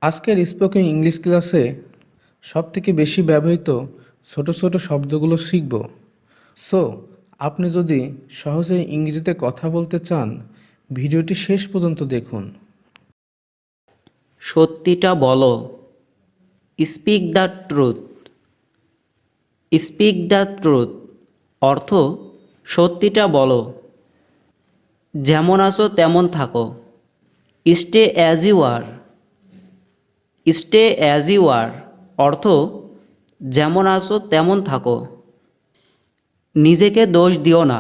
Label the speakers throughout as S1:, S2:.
S1: আজকের spoken English ক্লাসে সবথেকে বেশি ব্যবহৃত ছোট ছোট শব্দগুলো শিখব। সো আপনি যদি সহজে ইংরেজিতে কথা বলতে চান, ভিডিওটি শেষ পর্যন্ত দেখুন।
S2: সত্যিটা বলো। Speak the truth. Speak the truth অর্থ সত্যিটা বলো। যেমন আছো তেমন থাকো। Stay as you are. Stay as you are অর্থ যেমন আছো তেমন থাকো। নিজেকে দোষ দিও না।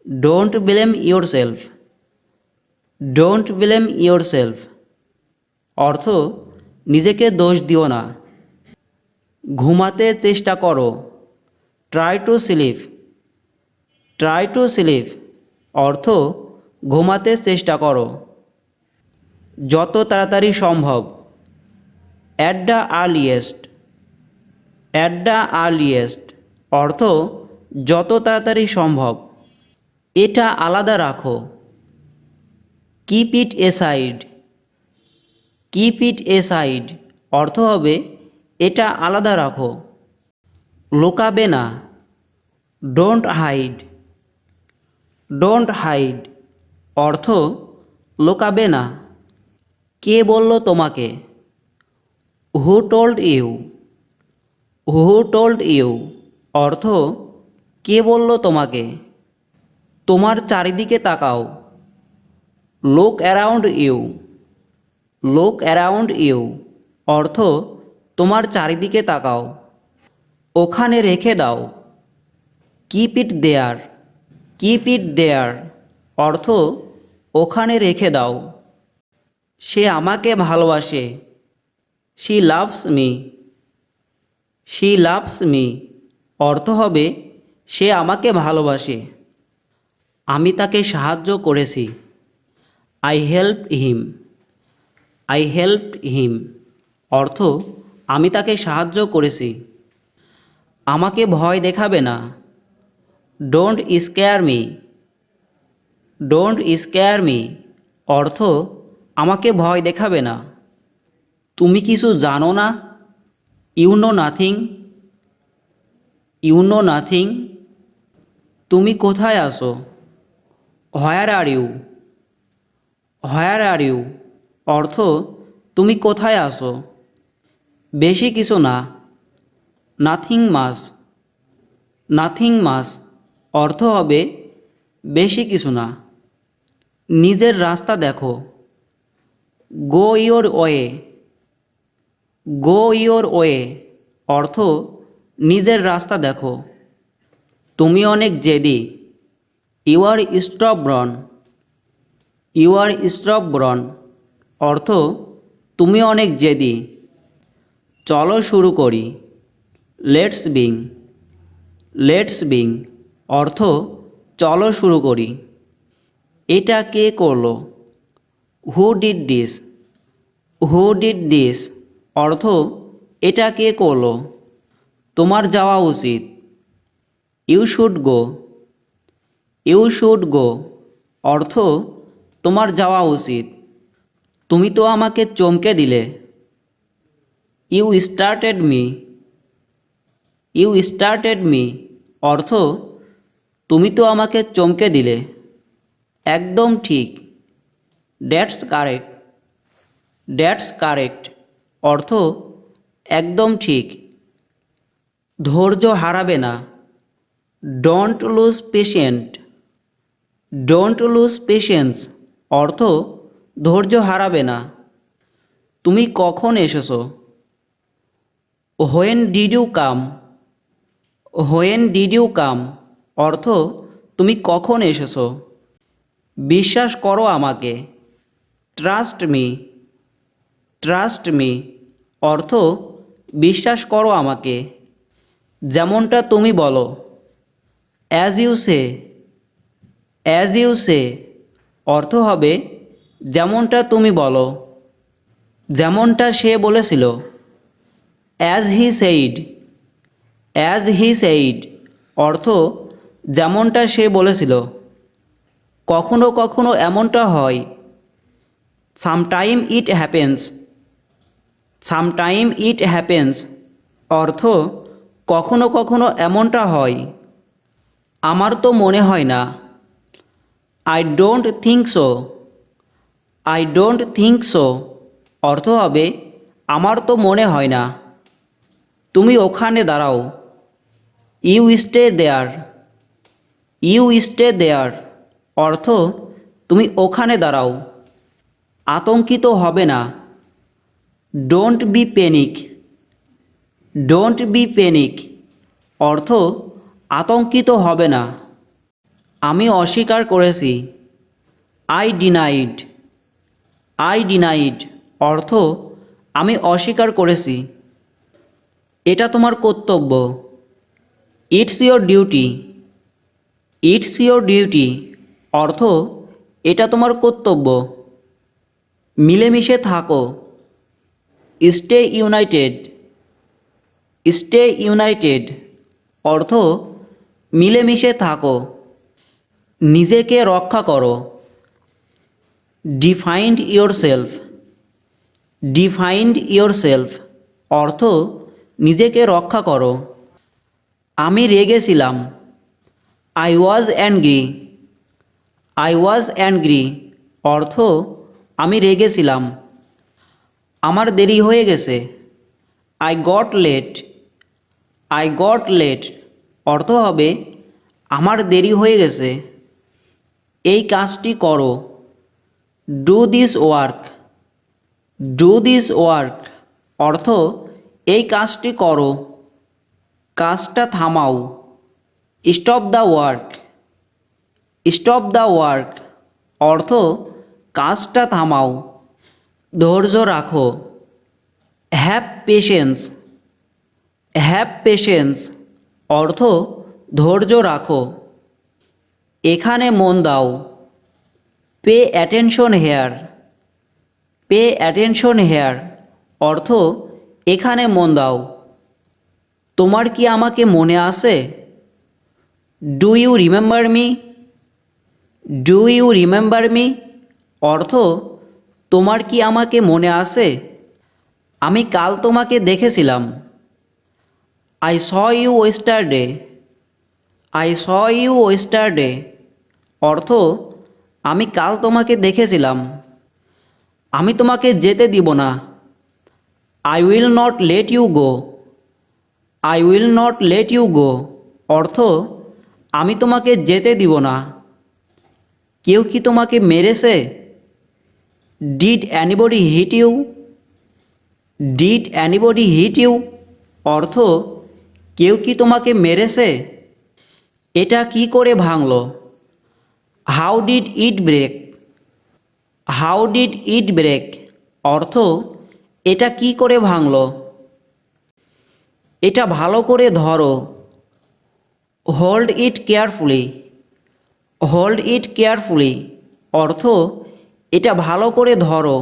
S2: Don't blame yourself. Don't blame yourself অর্থ নিজেকে দোষ দিও না। ঘুমাতে চেষ্টা করো। Try to sleep. Try to sleep অর্থ ঘুমাতে চেষ্টা করো। যত তাড়াতাড়ি সম্ভব। At the earliest. At the earliest অর্থ যত তাড়াতাড়ি সম্ভব। এটা আলাদা রাখো। Keep it a side. Keep it a side অর্থ হবে এটা আলাদা রাখো। লুকাবে না। Don't hide. ডোন্ট হাইড অর্থ লুকাবে না। কে বলল তোমাকে? Who told you. Who told you অর্থ কে বলল তোমাকে? তোমার চারিদিকে তাকাও। Look around you. Look around you অর্থ তোমার চারিদিকে তাকাও। ওখানে রেখে দাও। Keep it there. Keep it দেয়ার অর্থ ওখানে রেখে দাও। সে আমাকে ভালোবাসে। She loves me. She loves me অর্থ হবে সে আমাকে ভালোবাসে। আমি তাকে সাহায্য করেছি। I help him. I helped him অর্থ আমি তাকে সাহায্য করেছি। আমাকে ভয় দেখাবে না। Don't scare me. Don't scare me অর্থ আমাকে ভয় দেখাবে না। তুমি কিছু জানো না। You know nothing. You know nothing তুমি কোথায় আছো? হোয়ার are you. Where are you অর্থ তুমি কোথায় আছো? বেশি কিছু না। নাথিং মাস। নাথিং মাস অর্থ হবে বেশি কিছু না। নিজের রাস্তা দেখো। Go your way. Go your way অর্থ নিজের রাস্তা দেখো। তুমি অনেক জেদি। You R স্টবরন। ইউ আর স্টবরন অর্থ তুমি অনেক জেদি। চলো শুরু করি। Let's being. লেটস বিং অর্থ চলো শুরু করি। এটা কে করলো? Who did this. Who did this অর্থ এটা কে করলো? তোমার যাওয়া উচিত। You should go. You should go অর্থ তোমার যাওয়া উচিত। তুমি তো আমাকে চমকে দিলে। You started me. You started me অর্থ তুমি তো আমাকে চমকে দিলে। একদম ঠিক। That's correct. দ্যাটস কারেক্ট অর্থ একদম ঠিক। ধৈর্য হারাবে না। Don't lose patient. Don't lose patience অর্থ ধৈর্য হারাবে না। তুমি কখন এসেছো? When did you come. When did you come অর্থ তুমি কখন এসেছো? বিশ্বাস করো আমাকে। Trust me. ট্রাস্ট মি অর্থ বিশ্বাস করো আমাকে। যেমনটা তুমি বলো। As you say. As you say অর্থ হবে যেমনটা তুমি বলো। যেমনটা সে বলেছিল। As he said. As he said অর্থ যেমনটা সে বলেছিল। কখনো কখনো এমনটা হয়। Sometime it happens. Sometime it happens অর্থ কখনো কখনো এমনটা হয়। আমার তো মনে হয় না। I don't think so. I don't think so অর্থ হবে আমার তো মনে হয় না। তুমি ওখানে দাঁড়াও। You stay there. You stay there অর্থ তুমি ওখানে দাঁড়াও। আতঙ্কিত হবে না। Don't be panic. Don't be panic অর্থ আতঙ্কিত হবে না। আমি অস্বীকার করেছি। I denied. আই ডিনাইড অর্থ আমি অস্বীকার করেছি। এটা তোমার কর্তব্য। It's your duty. It's your duty অর্থ এটা তোমার কর্তব্য। মিলেমিশে থাকো। Stay United. স্টে ইউনাইটেড অর্থ মিলেমিশে থাকো। নিজেকে রক্ষা করো। Defined yourself. ডিফাইন্ড ইয়োরসেলফ অর্থ নিজেকে রক্ষা করো। আমি রেগেছিলাম। I was angry. I was angry অর্থ আমি রেগেছিলাম। আমার দেরি হয়ে গেছে। I got late. I got late অর্থ হবে আমার দেরি হয়ে গেছে। এই কাজটি করো। Do this work. Do this work অর্থ এই কাজটি করো। কাজটা থামাও। Stop the work. Stop the work অর্থ কাজটা থামাও। ধৈর্য রাখো। Have patience. হ্যাভ পেশেন্স অর্থ ধৈর্য রাখো। এখানে মন দাও। Pay attention here. Pay attention here অর্থ এখানে মন দাও। তোমার কি আমাকে মনে আছে? Do you remember me? Do you remember me অর্থ তোমার কি আমাকে মনে আছে? আমি কাল তোমাকে দেখেছিলাম। I saw you yesterday. I saw you yesterday অর্থ আমি কাল তোমাকে দেখেছিলাম। আমি তোমাকে যেতে দিব না। I will not let you go. I will not let you go অর্থ আমি তোমাকে যেতে দিব না। কেউ কি তোমাকে মেরেছে? Did anybody hit you? Did anybody hit you অর্থ কেউ কি তোমাকে মেরেছে? এটা কি করে ভাঙলো? How did it break? How did it break অর্থ এটা কি করে ভাঙলো? এটা ভালো করে ধরো। Hold it carefully. Hold it carefully অর্থ এটা ভালো করে ধরো।